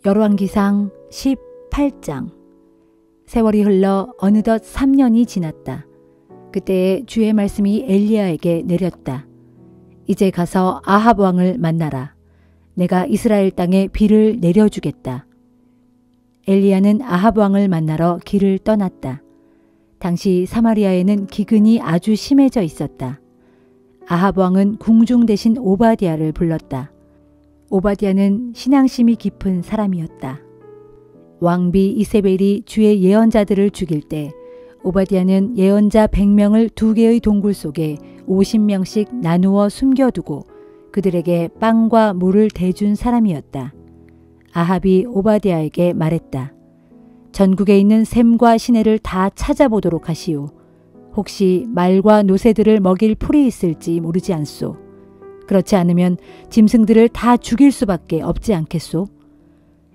열왕기상 18장. 세월이 흘러 어느덧 3년이 지났다. 그때 주의 말씀이 엘리야에게 내렸다. 이제 가서 아합 왕을 만나라. 내가 이스라엘 땅에 비를 내려주겠다. 엘리야는 아합 왕을 만나러 길을 떠났다. 당시 사마리아에는 기근이 아주 심해져 있었다. 아합 왕은 궁중 대신 오바댜를 불렀다. 오바댜는 신앙심이 깊은 사람이었다. 왕비 이세벨이 주의 예언자들을 죽일 때 오바댜는 예언자 100명을 2개의 동굴 속에 50명씩 나누어 숨겨두고 그들에게 빵과 물을 대준 사람이었다. 아합이 오바댜에게 말했다. 전국에 있는 샘과 시내를 다 찾아보도록 하시오. 혹시 말과 노새들을 먹일 풀이 있을지 모르지 않소. 그렇지 않으면 짐승들을 다 죽일 수밖에 없지 않겠소?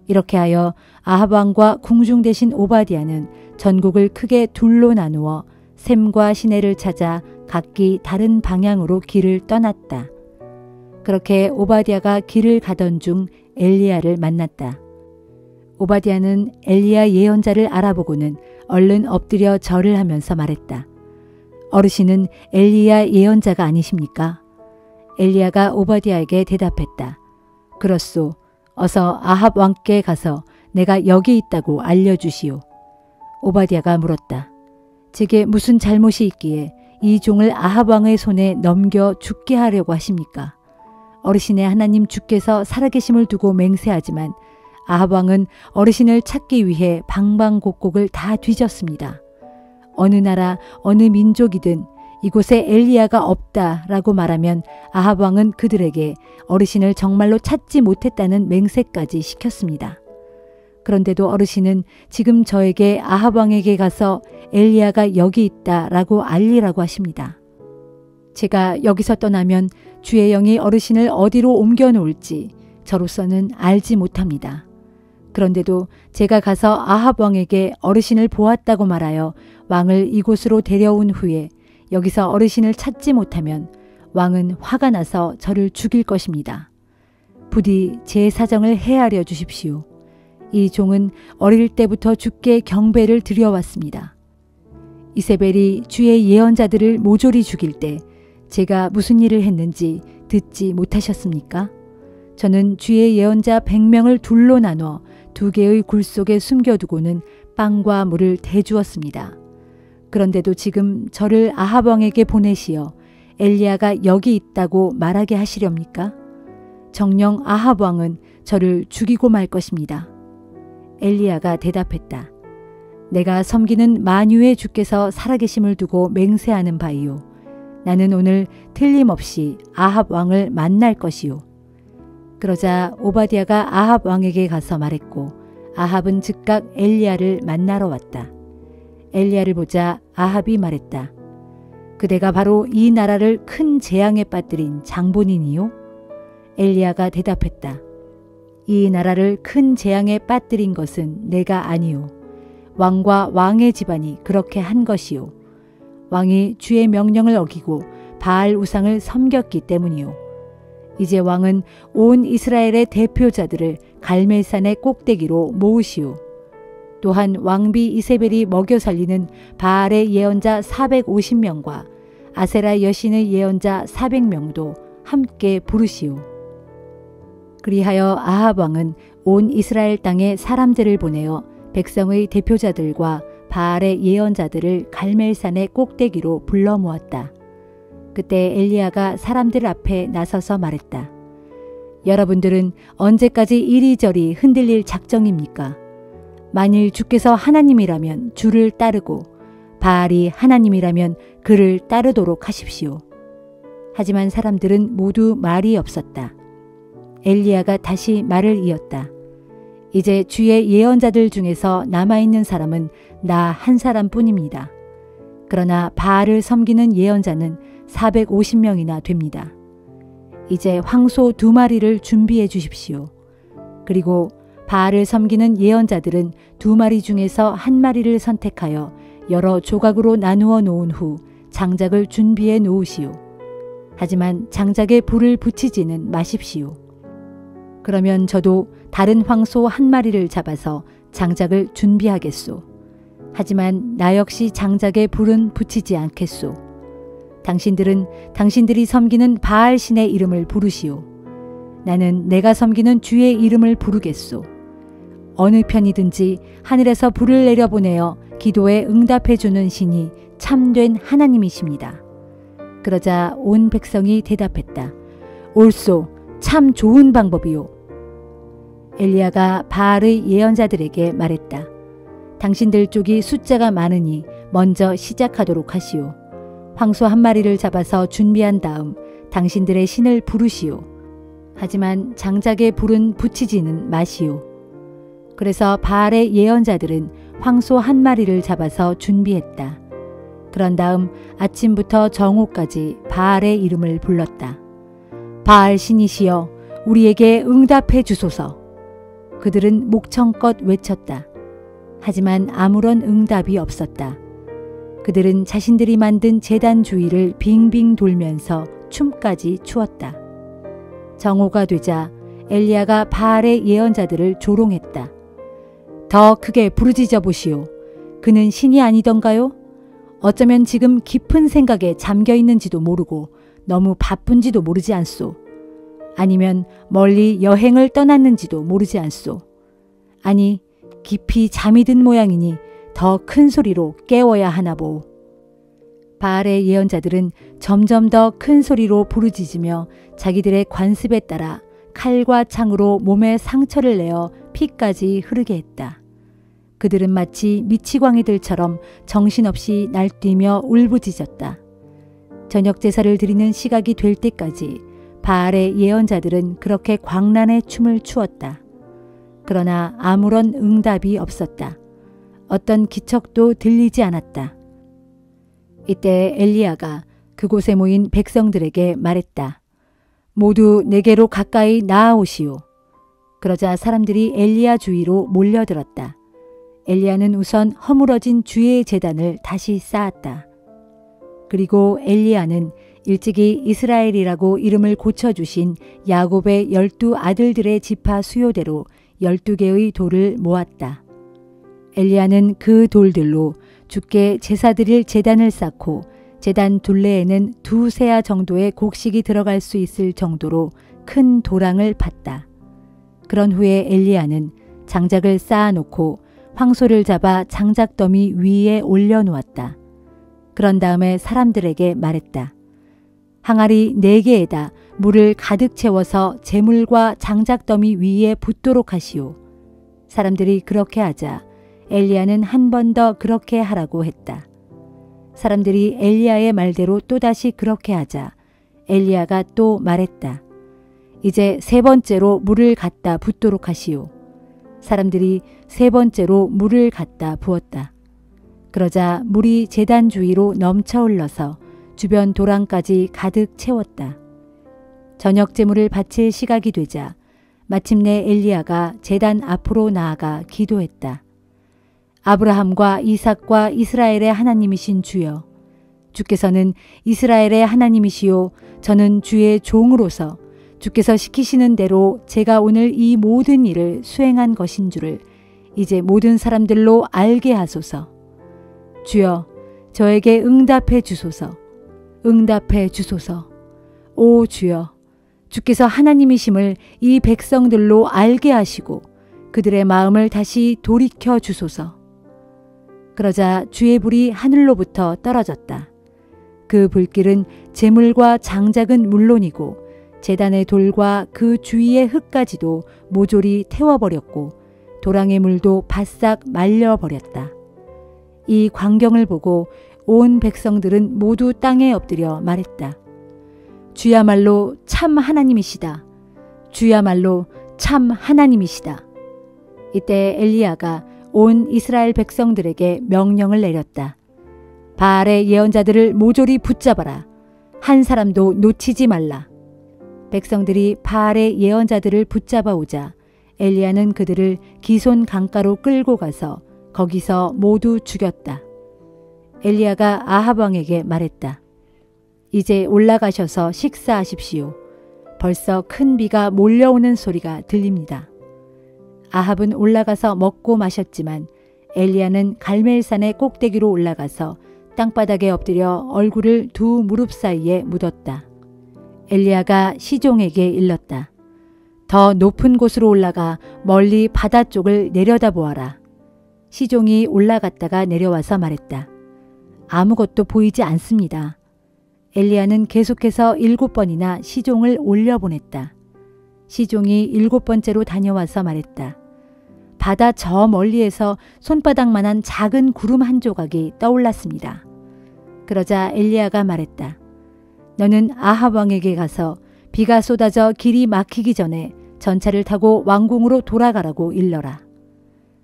이렇게 하여 아합 왕과 궁중 대신 오바댜는 전국을 크게 둘로 나누어 샘과 시내를 찾아 각기 다른 방향으로 길을 떠났다. 그렇게 오바댜가 길을 가던 중 엘리야를 만났다. 오바댜는 엘리야 예언자를 알아보고는 얼른 엎드려 절을 하면서 말했다. 어르신은 엘리야 예언자가 아니십니까? 엘리야가 오바댜에게 대답했다. 그렇소. 어서 아합 왕께 가서 내가 여기 있다고 알려주시오. 오바댜가 물었다. 제게 무슨 잘못이 있기에 이 종을 아합 왕의 손에 넘겨 죽게 하려고 하십니까? 어르신의 하나님 주께서 살아계심을 두고 맹세하지만 아합 왕은 어르신을 찾기 위해 방방곡곡을 다 뒤졌습니다. 어느 나라 어느 민족이든 이곳에 엘리야가 없다라고 말하면 아합 왕은 그들에게 어르신을 정말로 찾지 못했다는 맹세까지 시켰습니다. 그런데도 어르신은 지금 저에게 아합 왕에게 가서 엘리야가 여기 있다라고 알리라고 하십니다. 제가 여기서 떠나면 주의 영이 어르신을 어디로 옮겨 놓을지 저로서는 알지 못합니다. 그런데도 제가 가서 아합 왕에게 어르신을 보았다고 말하여 왕을 이곳으로 데려온 후에 여기서 어르신을 찾지 못하면 왕은 화가 나서 저를 죽일 것입니다. 부디 제 사정을 헤아려 주십시오. 이 종은 어릴 때부터 주께 경배를 드려왔습니다. 이세벨이 주의 예언자들을 모조리 죽일 때 제가 무슨 일을 했는지 듣지 못하셨습니까? 저는 주의 예언자 100명을 둘로 나눠 2개의 굴 속에 숨겨두고는 빵과 물을 대주었습니다. 그런데도 지금 저를 아합 왕에게 보내시어 엘리야가 여기 있다고 말하게 하시렵니까? 정녕 아합 왕은 저를 죽이고 말 것입니다. 엘리야가 대답했다. 내가 섬기는 만유의 주께서 살아계심을 두고 맹세하는 바이요. 나는 오늘 틀림없이 아합 왕을 만날 것이요. 그러자 오바댜가 아합 왕에게 가서 말했고 아합은 즉각 엘리야를 만나러 왔다. 엘리야를 보자 아합이 말했다. 그대가 바로 이 나라를 큰 재앙에 빠뜨린 장본인이요? 엘리야가 대답했다. 이 나라를 큰 재앙에 빠뜨린 것은 내가 아니요. 왕과 왕의 집안이 그렇게 한 것이요. 왕이 주의 명령을 어기고 바알 우상을 섬겼기 때문이요. 이제 왕은 온 이스라엘의 대표자들을 갈멜산의 꼭대기로 모으시오. 또한 왕비 이세벨이 먹여 살리는 바알의 예언자 450명과 아세라 여신의 예언자 400명도 함께 부르시오. 그리하여 아합 왕은 온 이스라엘 땅에 사람들을 보내어 백성의 대표자들과 바알의 예언자들을 갈멜산의 꼭대기로 불러 모았다. 그때 엘리야가 사람들 앞에 나서서 말했다. 여러분들은 언제까지 이리저리 흔들릴 작정입니까? 만일 주께서 하나님이라면 주를 따르고 바알이 하나님이라면 그를 따르도록 하십시오. 하지만 사람들은 모두 말이 없었다. 엘리야가 다시 말을 이었다. 이제 주의 예언자들 중에서 남아있는 사람은 나 한 사람뿐입니다. 그러나 바알을 섬기는 예언자는 450명이나 됩니다. 이제 황소 2마리를 준비해 주십시오. 그리고 바알을 섬기는 예언자들은 2마리 중에서 1마리를 선택하여 여러 조각으로 나누어 놓은 후 장작을 준비해 놓으시오. 하지만 장작에 불을 붙이지는 마십시오. 그러면 저도 다른 황소 한 마리를 잡아서 장작을 준비하겠소. 하지만 나 역시 장작에 불은 붙이지 않겠소. 당신들은 당신들이 섬기는 바알 신의 이름을 부르시오. 나는 내가 섬기는 주의 이름을 부르겠소. 어느 편이든지 하늘에서 불을 내려보내어 기도에 응답해 주는 신이 참된 하나님이십니다. 그러자 온 백성이 대답했다. 옳소, 참 좋은 방법이요. 엘리야가 바알의 예언자들에게 말했다. 당신들 쪽이 숫자가 많으니 먼저 시작하도록 하시오. 황소 한 마리를 잡아서 준비한 다음 당신들의 신을 부르시오. 하지만 장작에 불은 붙이지는 마시오. 그래서 바알의 예언자들은 황소 한 마리를 잡아서 준비했다. 그런 다음 아침부터 정오까지 바알의 이름을 불렀다. 바알 신이시여, 우리에게 응답해 주소서. 그들은 목청껏 외쳤다. 하지만 아무런 응답이 없었다. 그들은 자신들이 만든 제단 주위를 빙빙 돌면서 춤까지 추었다. 정오가 되자 엘리야가 바알의 예언자들을 조롱했다. 더 크게 부르짖어 보시오. 그는 신이 아니던가요? 어쩌면 지금 깊은 생각에 잠겨 있는지도 모르고 너무 바쁜지도 모르지 않소. 아니면 멀리 여행을 떠났는지도 모르지 않소. 아니, 깊이 잠이 든 모양이니 더 큰 소리로 깨워야 하나 보오. 바알의 예언자들은 점점 더 큰 소리로 부르짖으며 자기들의 관습에 따라 칼과 창으로 몸에 상처를 내어 피까지 흐르게 했다. 그들은 마치 미치광이들처럼 정신없이 날뛰며 울부짖었다. 저녁 제사를 드리는 시각이 될 때까지 바알의 예언자들은 그렇게 광란의 춤을 추었다. 그러나 아무런 응답이 없었다. 어떤 기척도 들리지 않았다. 이때 엘리야가 그곳에 모인 백성들에게 말했다. 모두 내게로 가까이 나아오시오. 그러자 사람들이 엘리야 주위로 몰려들었다. 엘리야는 우선 허물어진 주의 제단을 다시 쌓았다. 그리고 엘리야는 일찍이 이스라엘이라고 이름을 고쳐주신 야곱의 12 아들들의 지파 수요대로 12개의 돌을 모았다. 엘리야는 그 돌들로 주께 제사 드릴 제단을 쌓고 제단 둘레에는 2세아 정도의 곡식이 들어갈 수 있을 정도로 큰 도랑을 팠다. 그런 후에 엘리야는 장작을 쌓아놓고 황소를 잡아 장작더미 위에 올려놓았다. 그런 다음에 사람들에게 말했다. 항아리 4개에다 물을 가득 채워서 재물과 장작더미 위에 붓도록 하시오. 사람들이 그렇게 하자 엘리야는 한 번 더 그렇게 하라고 했다. 사람들이 엘리야의 말대로 또다시 그렇게 하자 엘리야가 또 말했다. 이제 3번째로 물을 갖다 붓도록 하시오. 사람들이 3번째로 물을 갖다 부었다. 그러자 물이 제단 주위로 넘쳐 흘러서 주변 도랑까지 가득 채웠다. 저녁 제물을 바칠 시각이 되자 마침내 엘리야가 제단 앞으로 나아가 기도했다. 아브라함과 이삭과 이스라엘의 하나님이신 주여, 주께서는 이스라엘의 하나님이시요 저는 주의 종으로서 주께서 시키시는 대로 제가 오늘 이 모든 일을 수행한 것인 줄을 이제 모든 사람들로 알게 하소서. 주여, 저에게 응답해 주소서. 응답해 주소서. 오 주여, 주께서 하나님이심을 이 백성들로 알게 하시고 그들의 마음을 다시 돌이켜 주소서. 그러자 주의 불이 하늘로부터 떨어졌다. 그 불길은 재물과 장작은 물론이고 제단의 돌과 그 주위의 흙까지도 모조리 태워버렸고 도랑의 물도 바싹 말려버렸다. 이 광경을 보고 온 백성들은 모두 땅에 엎드려 말했다. 주야말로 참 하나님이시다. 주야말로 참 하나님이시다. 이때 엘리야가 온 이스라엘 백성들에게 명령을 내렸다. 바알의 예언자들을 모조리 붙잡아라. 한 사람도 놓치지 말라. 백성들이 바알의 예언자들을 붙잡아 오자 엘리야는 그들을 기손 강가로 끌고 가서 거기서 모두 죽였다. 엘리야가 아합 왕에게 말했다. 이제 올라가셔서 식사하십시오. 벌써 큰 비가 몰려오는 소리가 들립니다. 아합은 올라가서 먹고 마셨지만 엘리야는 갈멜산의 꼭대기로 올라가서 땅바닥에 엎드려 얼굴을 두 무릎 사이에 묻었다. 엘리야가 시종에게 일렀다. 더 높은 곳으로 올라가 멀리 바다 쪽을 내려다보아라. 시종이 올라갔다가 내려와서 말했다. 아무것도 보이지 않습니다. 엘리야는 계속해서 7번이나 시종을 올려보냈다. 시종이 7번째로 다녀와서 말했다. 바다 저 멀리에서 손바닥만한 작은 구름 한 조각이 떠올랐습니다. 그러자 엘리야가 말했다. 너는 아합 왕에게 가서 비가 쏟아져 길이 막히기 전에 전차를 타고 왕궁으로 돌아가라고 일러라.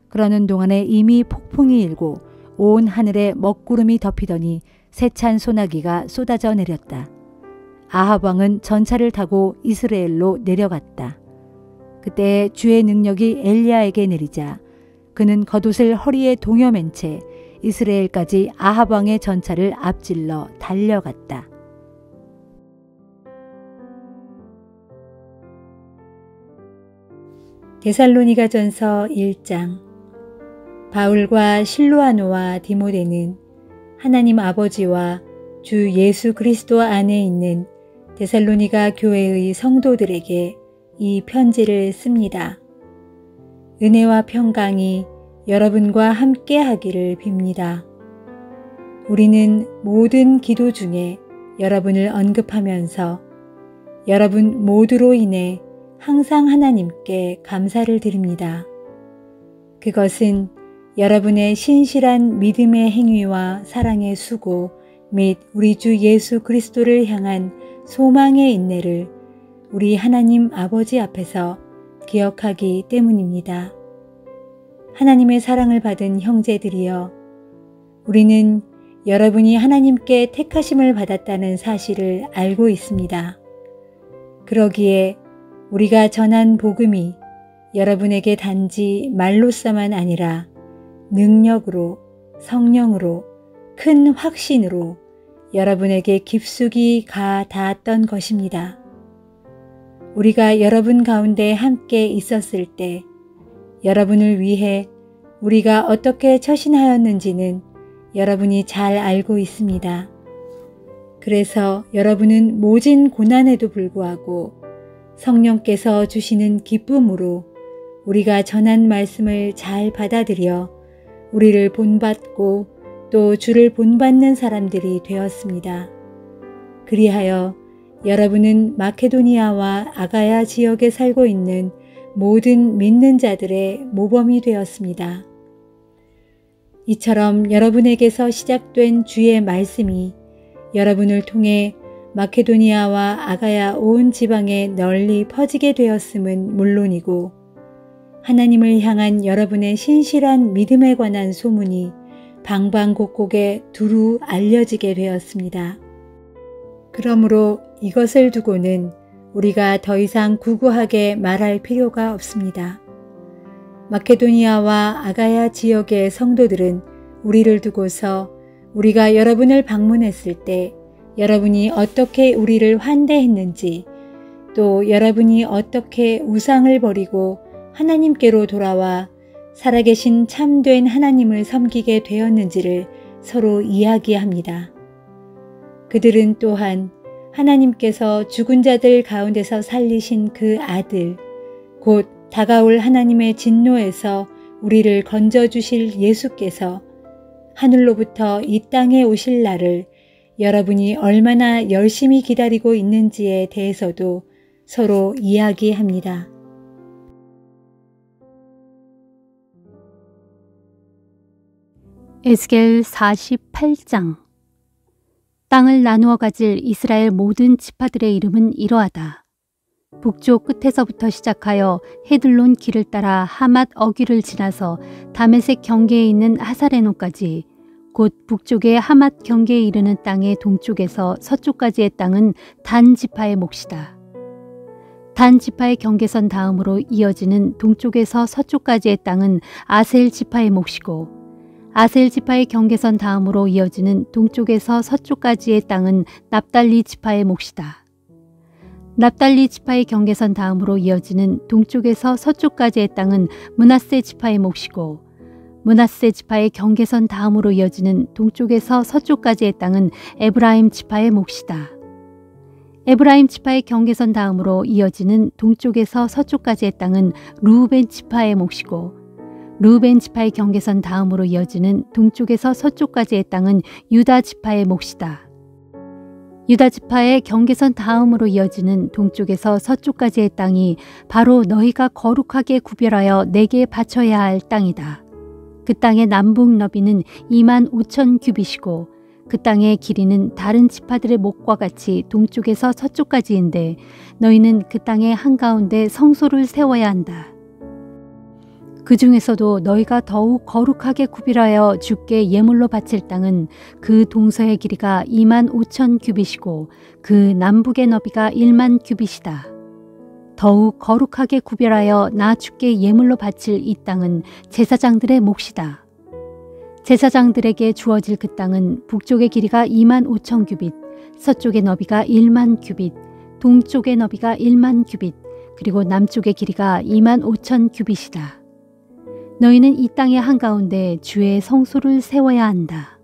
그러는 동안에 이미 폭풍이 일고 온 하늘에 먹구름이 덮이더니 세찬 소나기가 쏟아져 내렸다. 아합 왕은 전차를 타고 이스라엘로 내려갔다. 그때 주의 능력이 엘리야에게 내리자 그는 겉옷을 허리에 동여맨 채 이스라엘까지 아합 왕의 전차를 앞질러 달려갔다. 데살로니가전서 1장. 바울과 실로아노와 디모데는 하나님 아버지와 주 예수 그리스도 안에 있는 데살로니가 교회의 성도들에게 이 편지를 씁니다. 은혜와 평강이 여러분과 함께 하기를 빕니다. 우리는 모든 기도 중에 여러분을 언급하면서 여러분 모두로 인해 항상 하나님께 감사를 드립니다. 그것은 여러분의 신실한 믿음의 행위와 사랑의 수고 및 우리 주 예수 그리스도를 향한 소망의 인내를 우리 하나님 아버지 앞에서 기억하기 때문입니다. 하나님의 사랑을 받은 형제들이여, 우리는 여러분이 하나님께 택하심을 받았다는 사실을 알고 있습니다. 그러기에 우리가 전한 복음이 여러분에게 단지 말로서만 아니라 능력으로, 성령으로, 큰 확신으로 여러분에게 깊숙이 가 닿았던 것입니다. 우리가 여러분 가운데 함께 있었을 때 여러분을 위해 우리가 어떻게 처신하였는지는 여러분이 잘 알고 있습니다. 그래서 여러분은 모진 고난에도 불구하고 성령께서 주시는 기쁨으로 우리가 전한 말씀을 잘 받아들여 우리를 본받고 또 주를 본받는 사람들이 되었습니다. 그리하여 여러분은 마케도니아와 아가야 지역에 살고 있는 모든 믿는 자들의 모범이 되었습니다. 이처럼 여러분에게서 시작된 주의 말씀이 여러분을 통해 마케도니아와 아가야 온 지방에 널리 퍼지게 되었음은 물론이고 하나님을 향한 여러분의 신실한 믿음에 관한 소문이 방방곡곡에 두루 알려지게 되었습니다. 그러므로 이것을 두고는 우리가 더 이상 구구하게 말할 필요가 없습니다. 마케도니아와 아가야 지역의 성도들은 우리를 두고서 우리가 여러분을 방문했을 때 여러분이 어떻게 우리를 환대했는지, 또 여러분이 어떻게 우상을 버리고 하나님께로 돌아와 살아계신 참된 하나님을 섬기게 되었는지를 서로 이야기합니다. 그들은 또한 하나님께서 죽은 자들 가운데서 살리신 그 아들, 곧 다가올 하나님의 진노에서 우리를 건져주실 예수께서 하늘로부터 이 땅에 오실 날을 여러분이 얼마나 열심히 기다리고 있는지에 대해서도 서로 이야기합니다. 에스겔 48장. 땅을 나누어 가질 이스라엘 모든 지파들의 이름은 이러하다. 북쪽 끝에서부터 시작하여 헤들론 길을 따라 하맛 어귀를 지나서 다메섹 경계에 있는 하사레노까지, 곧 북쪽의 하맛 경계에 이르는 땅의 동쪽에서 서쪽까지의 땅은 단 지파의 몫이다. 단 지파의 경계선 다음으로 이어지는 동쪽에서 서쪽까지의 땅은 아셀 지파의 몫이고, 아셀 지파의 경계선 다음으로 이어지는 동쪽에서 서쪽까지의 땅은 납달리 지파의 몫이다. 납달리 지파의 경계선 다음으로 이어지는 동쪽에서 서쪽까지의 땅은 므낫세 지파의 몫이고 므낫세 지파의 경계선 다음으로 이어지는 동쪽에서 서쪽까지의 땅은 에브라임 지파의 몫이다. 에브라임 지파의 경계선 다음으로 이어지는 동쪽에서 서쪽까지의 땅은 르우벤 지파의 몫이고 르우벤 지파의 경계선 다음으로 이어지는 동쪽에서 서쪽까지의 땅은 유다 지파의 몫이다. 유다 지파의 경계선 다음으로 이어지는 동쪽에서 서쪽까지의 땅이 바로 너희가 거룩하게 구별하여 내게 바쳐야 할 땅이다. 그 땅의 남북 너비는 25,000 규빗이고 그 땅의 길이는 다른 지파들의 목과 같이 동쪽에서 서쪽까지인데 너희는 그 땅의 한가운데 성소를 세워야 한다. 그 중에서도 너희가 더욱 거룩하게 구별하여 주께 예물로 바칠 땅은 그 동서의 길이가 25,000 규빗이고 그 남북의 너비가 10,000 규빗이다. 더욱 거룩하게 구별하여 나 주께 예물로 바칠 이 땅은 제사장들의 몫이다. 제사장들에게 주어질 그 땅은 북쪽의 길이가 25,000 규빗, 서쪽의 너비가 10,000 규빗, 동쪽의 너비가 10,000 규빗, 그리고 남쪽의 길이가 25,000 규빗이다. 너희는 이 땅의 한가운데 주의 성소를 세워야 한다.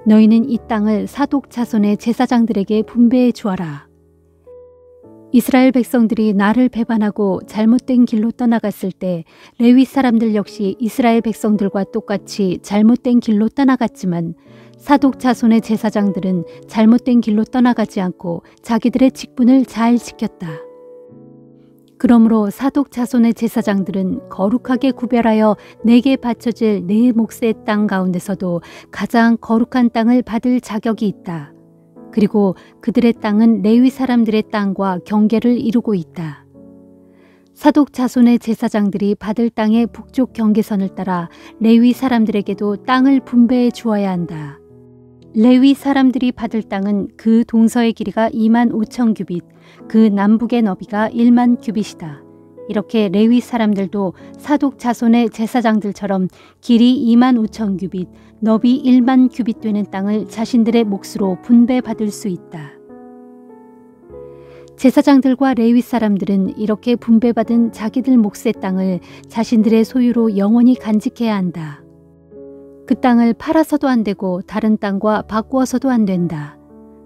너희는 이 땅을 사독 자손의 제사장들에게 분배해 주어라. 이스라엘 백성들이 나를 배반하고 잘못된 길로 떠나갔을 때 레위 사람들 역시 이스라엘 백성들과 똑같이 잘못된 길로 떠나갔지만 사독 자손의 제사장들은 잘못된 길로 떠나가지 않고 자기들의 직분을 잘 지켰다. 그러므로 사독 자손의 제사장들은 거룩하게 구별하여 내게 바쳐질 내 몫의 땅 가운데서도 가장 거룩한 땅을 받을 자격이 있다. 그리고 그들의 땅은 레위 사람들의 땅과 경계를 이루고 있다. 사독 자손의 제사장들이 받을 땅의 북쪽 경계선을 따라 레위 사람들에게도 땅을 분배해 주어야 한다. 레위 사람들이 받을 땅은 그 동서의 길이가 25,000 규빗, 그 남북의 너비가 10,000 규빗이다. 이렇게 레위 사람들도 사독 자손의 제사장들처럼 길이 25,000 규빗, 너비 10,000 규빗 되는 땅을 자신들의 몫으로 분배받을 수 있다. 제사장들과 레위 사람들은 이렇게 분배받은 자기들 몫의 땅을 자신들의 소유로 영원히 간직해야 한다. 그 땅을 팔아서도 안 되고 다른 땅과 바꾸어서도 안 된다.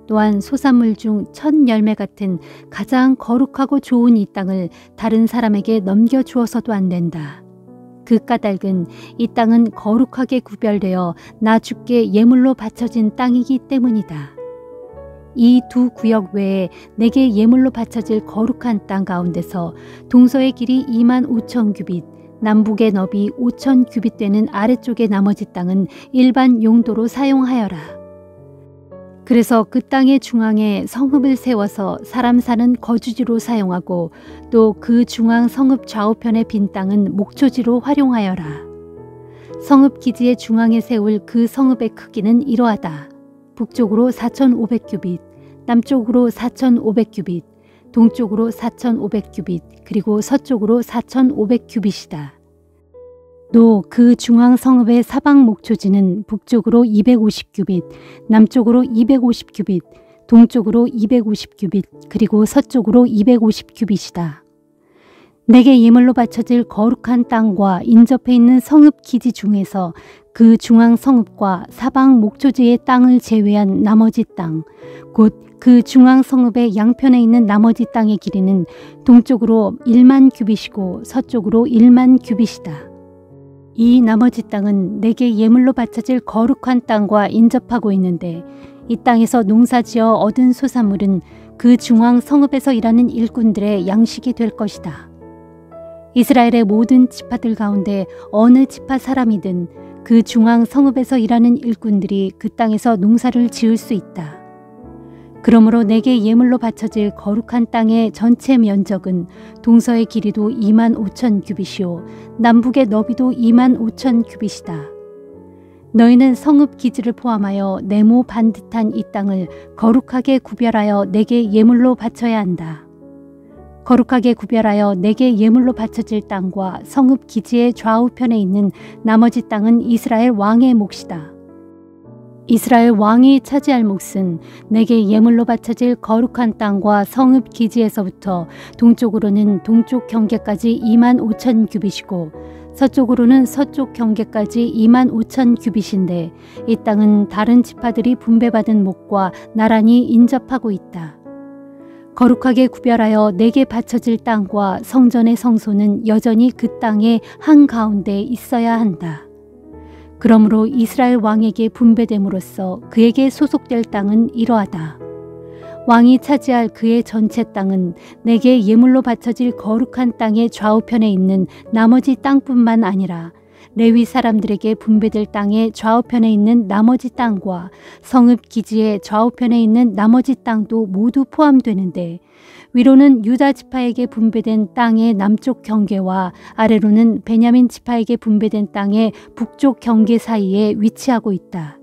또한 소산물 중 첫 열매 같은 가장 거룩하고 좋은 이 땅을 다른 사람에게 넘겨주어서도 안 된다. 그 까닭은 이 땅은 거룩하게 구별되어 나 주께 예물로 바쳐진 땅이기 때문이다. 이 두 구역 외에 내게 예물로 바쳐질 거룩한 땅 가운데서 동서의 길이 25,000 규빗, 남북의 너비 5,000 규빗 되는 아래쪽의 나머지 땅은 일반 용도로 사용하여라. 그래서 그 땅의 중앙에 성읍을 세워서 사람 사는 거주지로 사용하고 또 그 중앙 성읍 좌우편의 빈 땅은 목초지로 활용하여라. 성읍 기지의 중앙에 세울 그 성읍의 크기는 이러하다. 북쪽으로 4,500 규빗, 남쪽으로 4,500 규빗, 동쪽으로 4,500 규빗, 그리고 서쪽으로 4,500 규빗이다. 또 그 중앙 성읍의 사방 목초지는 북쪽으로 250 규빗, 남쪽으로 250 규빗, 동쪽으로 250 규빗, 그리고 서쪽으로 250 규빗이다. 내게 예물로 바쳐질 거룩한 땅과 인접해 있는 성읍 기지 중에서 그 중앙 성읍과 사방 목초지의 땅을 제외한 나머지 땅, 곧 그 중앙 성읍의 양편에 있는 나머지 땅의 길이는 동쪽으로 10,000 규빗이고 서쪽으로 10,000 규빗이다. 이 나머지 땅은 내게 예물로 바쳐질 거룩한 땅과 인접하고 있는데 이 땅에서 농사지어 얻은 소산물은 그 중앙 성읍에서 일하는 일꾼들의 양식이 될 것이다. 이스라엘의 모든 지파들 가운데 어느 지파 사람이든 그 중앙 성읍에서 일하는 일꾼들이 그 땅에서 농사를 지을 수 있다. 그러므로 내게 예물로 바쳐질 거룩한 땅의 전체 면적은 동서의 길이도 25,000 규빗이요 남북의 너비도 25,000 규빗이다. 너희는 성읍 기지를 포함하여 네모 반듯한 이 땅을 거룩하게 구별하여 내게 예물로 바쳐야 한다. 거룩하게 구별하여 내게 예물로 바쳐질 땅과 성읍 기지의 좌우편에 있는 나머지 땅은 이스라엘 왕의 몫이다. 이스라엘 왕이 차지할 몫은 내게 예물로 바쳐질 거룩한 땅과 성읍 기지에서부터 동쪽으로는 동쪽 경계까지 25,000 규빗이고 서쪽으로는 서쪽 경계까지 25,000 규빗인데 이 땅은 다른 지파들이 분배받은 몫과 나란히 인접하고 있다. 거룩하게 구별하여 내게 바쳐질 땅과 성전의 성소는 여전히 그 땅의 한가운데 있어야 한다. 그러므로 이스라엘 왕에게 분배됨으로써 그에게 소속될 땅은 이러하다. 왕이 차지할 그의 전체 땅은 내게 예물로 바쳐질 거룩한 땅의 좌우편에 있는 나머지 땅뿐만 아니라 레위 사람들에게 분배될 땅의 좌우편에 있는 나머지 땅과 성읍 기지의 좌우편에 있는 나머지 땅도 모두 포함되는데 위로는 유다 지파에게 분배된 땅의 남쪽 경계와 아래로는 베냐민 지파에게 분배된 땅의 북쪽 경계 사이에 위치하고 있다.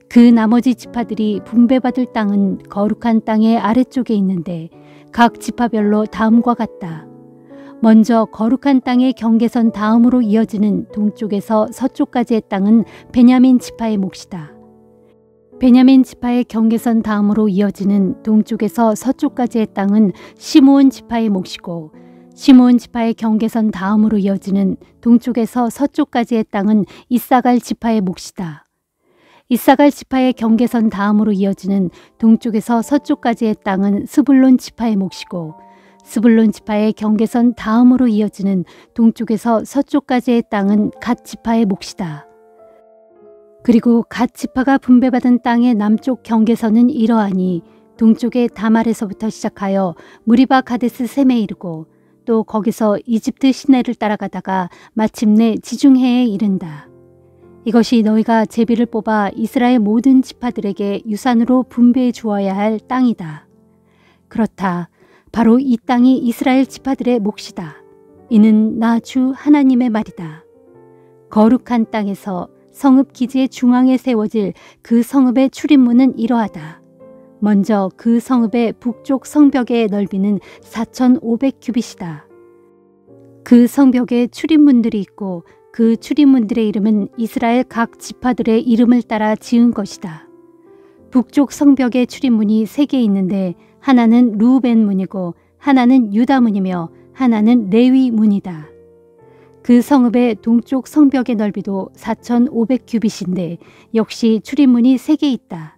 그 나머지 지파들이 분배받을 땅은 거룩한 땅의 아래쪽에 있는데 각 지파별로 다음과 같다. 먼저 거룩한 땅의 경계선 다음으로 이어지는 동쪽에서 서쪽까지의 땅은 베냐민 지파의 몫이다. 베냐민 지파의 경계선 다음으로 이어지는 동쪽에서 서쪽까지의 땅은 시므온 지파의 몫이고 시므온 지파의 경계선 다음으로 이어지는 동쪽에서 서쪽까지의 땅은 이사갈 지파의 몫이다. 이사갈 지파의 경계선 다음으로 이어지는 동쪽에서 서쪽까지의 땅은 스불론 지파의 몫이고 스불론 지파의 경계선 다음으로 이어지는 동쪽에서 서쪽까지의 땅은 갓 지파의 몫이다. 그리고 갓 지파가 분배받은 땅의 남쪽 경계선은 이러하니 동쪽의 다말에서부터 시작하여 무리바 가데스 셈에 이르고 또 거기서 이집트 시내를 따라가다가 마침내 지중해에 이른다. 이것이 너희가 제비를 뽑아 이스라엘 모든 지파들에게 유산으로 분배해 주어야 할 땅이다. 그렇다. 바로 이 땅이 이스라엘 지파들의 몫이다. 이는 나 주 하나님의 말이다. 거룩한 땅에서 성읍 기지의 중앙에 세워질 그 성읍의 출입문은 이러하다. 먼저 그 성읍의 북쪽 성벽의 넓이는 4,500 규빗이다. 그 성벽에 출입문들이 있고 그 출입문들의 이름은 이스라엘 각 지파들의 이름을 따라 지은 것이다. 북쪽 성벽의 출입문이 3개 있는데 하나는 루벤 문이고 하나는 유다 문이며 하나는 레위 문이다. 그 성읍의 동쪽 성벽의 넓이도 4,500 규빗인데 역시 출입문이 3개 있다.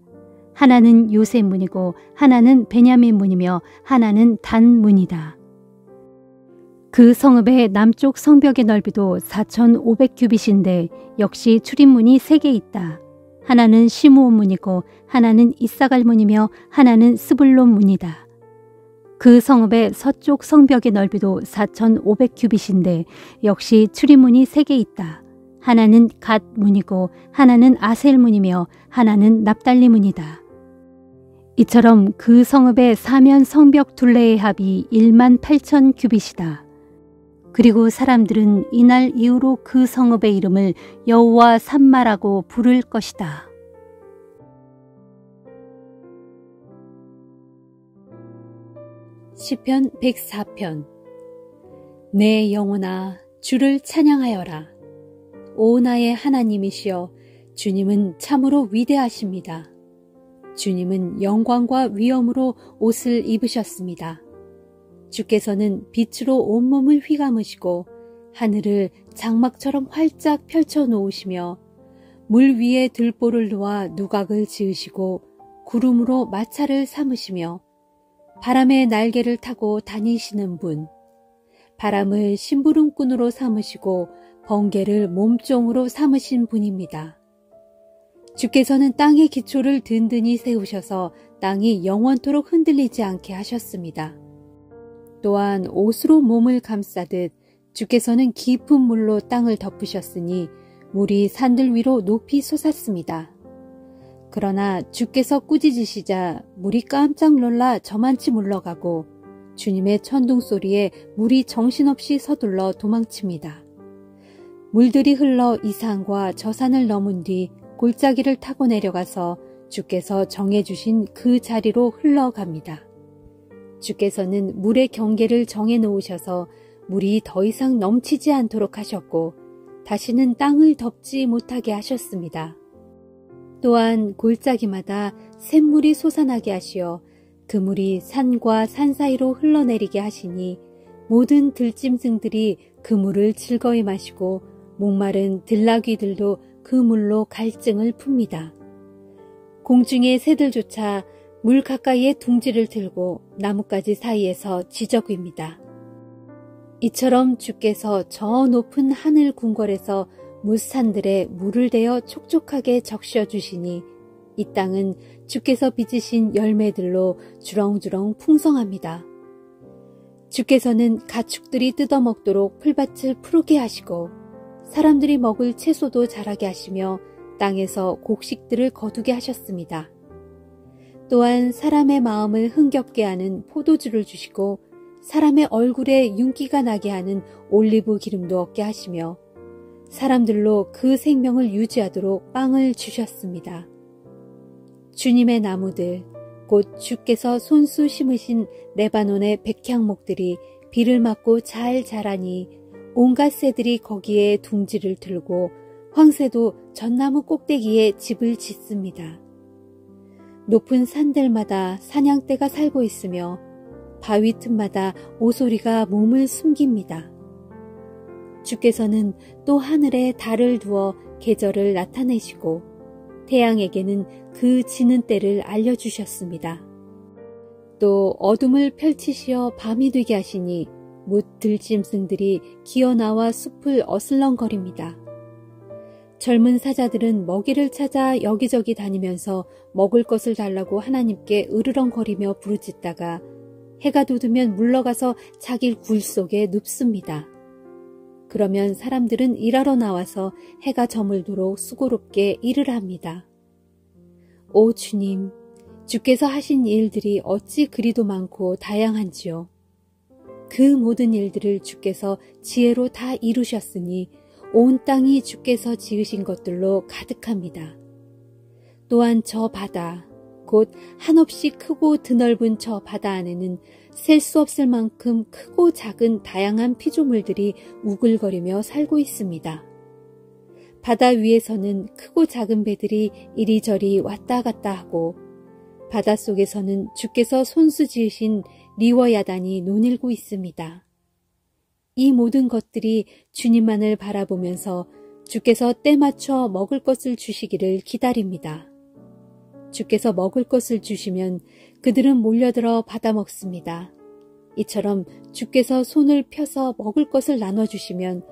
하나는 요셉 문이고 하나는 베냐민 문이며 하나는 단 문이다. 그 성읍의 남쪽 성벽의 넓이도 4,500 규빗인데 역시 출입문이 3개 있다. 하나는 시므온 문이고 하나는 이사갈 문이며 하나는 스불론 문이다. 그 성읍의 서쪽 성벽의 넓이도 4,500 규빗인데 역시 출입문이 3개 있다. 하나는 갓 문이고 하나는 아셀 문이며 하나는 납달리 문이다. 이처럼 그 성읍의 사면 성벽 둘레의 합이 18,000 규빗이다. 그리고 사람들은 이날 이후로 그 성읍의 이름을 여호와 삼마라고 부를 것이다. 시편 104편. 내 영혼아 주를 찬양하여라. 오 나의 하나님이시여 주님은 참으로 위대하십니다. 주님은 영광과 위엄으로 옷을 입으셨습니다. 주께서는 빛으로 온몸을 휘감으시고 하늘을 장막처럼 활짝 펼쳐 놓으시며 물 위에 들보를 놓아 누각을 지으시고 구름으로 마차를 삼으시며 바람의 날개를 타고 다니시는 분, 바람을 심부름꾼으로 삼으시고 번개를 몸종으로 삼으신 분입니다. 주께서는 땅의 기초를 든든히 세우셔서 땅이 영원토록 흔들리지 않게 하셨습니다. 또한 옷으로 몸을 감싸듯 주께서는 깊은 물로 땅을 덮으셨으니 물이 산들 위로 높이 솟았습니다. 그러나 주께서 꾸짖으시자 물이 깜짝 놀라 저만치 물러가고 주님의 천둥 소리에 물이 정신없이 서둘러 도망칩니다. 물들이 흘러 이 산과 저 산을 넘은 뒤 골짜기를 타고 내려가서 주께서 정해주신 그 자리로 흘러갑니다. 주께서는 물의 경계를 정해 놓으셔서 물이 더 이상 넘치지 않도록 하셨고 다시는 땅을 덮지 못하게 하셨습니다. 또한 골짜기마다 샘물이 솟아나게 하시어 그 물이 산과 산 사이로 흘러내리게 하시니 모든 들짐승들이 그 물을 즐거이 마시고 목마른 들나귀들도 그 물로 갈증을 풉니다. 공중의 새들조차 물 가까이에 둥지를 들고 나뭇가지 사이에서 지저귀입니다. 이처럼 주께서 저 높은 하늘 궁궐에서 무산들에 물을 대어 촉촉하게 적셔 주시니 이 땅은 주께서 빚으신 열매들로 주렁주렁 풍성합니다. 주께서는 가축들이 뜯어먹도록 풀밭을 푸르게 하시고 사람들이 먹을 채소도 자라게 하시며 땅에서 곡식들을 거두게 하셨습니다. 또한 사람의 마음을 흥겹게 하는 포도주를 주시고 사람의 얼굴에 윤기가 나게 하는 올리브 기름도 얻게 하시며 사람들로 그 생명을 유지하도록 빵을 주셨습니다. 주님의 나무들, 곧 주께서 손수 심으신 레바논의 백향목들이 비를 맞고 잘 자라니 온갖 새들이 거기에 둥지를 들고 황새도 전나무 꼭대기에 집을 짓습니다. 높은 산들마다 사냥대가 살고 있으며 바위 틈마다 오소리가 몸을 숨깁니다. 주께서는 또 하늘에 달을 두어 계절을 나타내시고 태양에게는 그 지는 때를 알려주셨습니다. 또 어둠을 펼치시어 밤이 되게 하시니 뭇 들짐승들이 기어나와 숲을 어슬렁거립니다. 젊은 사자들은 먹이를 찾아 여기저기 다니면서 먹을 것을 달라고 하나님께 으르렁거리며 부르짖다가 해가 돋으면 물러가서 자기 굴 속에 눕습니다. 그러면 사람들은 일하러 나와서 해가 저물도록 수고롭게 일을 합니다. 오 주님, 주께서 하신 일들이 어찌 그리도 많고 다양한지요. 그 모든 일들을 주께서 지혜로 다 이루셨으니 온 땅이 주께서 지으신 것들로 가득합니다. 또한 저 바다, 곧 한없이 크고 드넓은 저 바다 안에는 셀 수 없을 만큼 크고 작은 다양한 피조물들이 우글거리며 살고 있습니다. 바다 위에서는 크고 작은 배들이 이리저리 왔다 갔다 하고 바닷속에서는 주께서 손수 지으신 리워야단이 논일고 있습니다. 이 모든 것들이 주님만을 바라보면서 주께서 때 맞춰 먹을 것을 주시기를 기다립니다. 주께서 먹을 것을 주시면 그들은 몰려들어 받아먹습니다. 이처럼 주께서 손을 펴서 먹을 것을 나눠주시면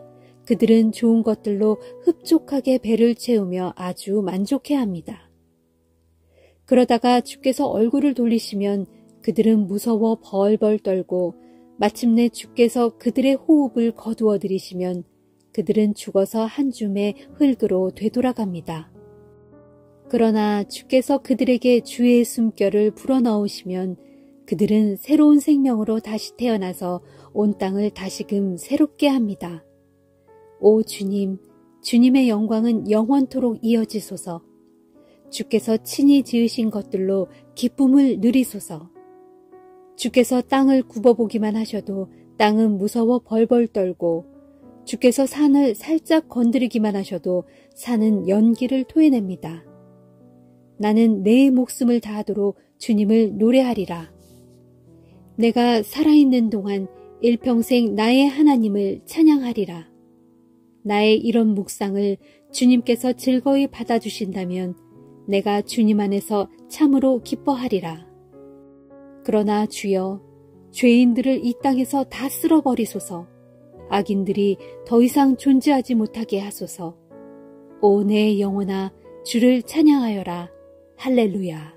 그들은 좋은 것들로 흡족하게 배를 채우며 아주 만족해합니다. 그러다가 주께서 얼굴을 돌리시면 그들은 무서워 벌벌 떨고 마침내 주께서 그들의 호흡을 거두어 들이시면 그들은 죽어서 한 줌의 흙으로 되돌아갑니다. 그러나 주께서 그들에게 주의 숨결을 불어넣으시면 그들은 새로운 생명으로 다시 태어나서 온 땅을 다시금 새롭게 합니다. 오 주님, 주님의 영광은 영원토록 이어지소서. 주께서 친히 지으신 것들로 기쁨을 누리소서. 주께서 땅을 굽어보기만 하셔도 땅은 무서워 벌벌 떨고 주께서 산을 살짝 건드리기만 하셔도 산은 연기를 토해냅니다. 나는 내 목숨을 다하도록 주님을 노래하리라. 내가 살아있는 동안 일평생 나의 하나님을 찬양하리라. 나의 이런 묵상을 주님께서 즐거이 받아주신다면 내가 주님 안에서 참으로 기뻐하리라. 그러나 주여, 죄인들을 이 땅에서 다 쓸어버리소서. 악인들이 더 이상 존재하지 못하게 하소서. 오 내 영혼아, 주를 찬양하여라. 할렐루야.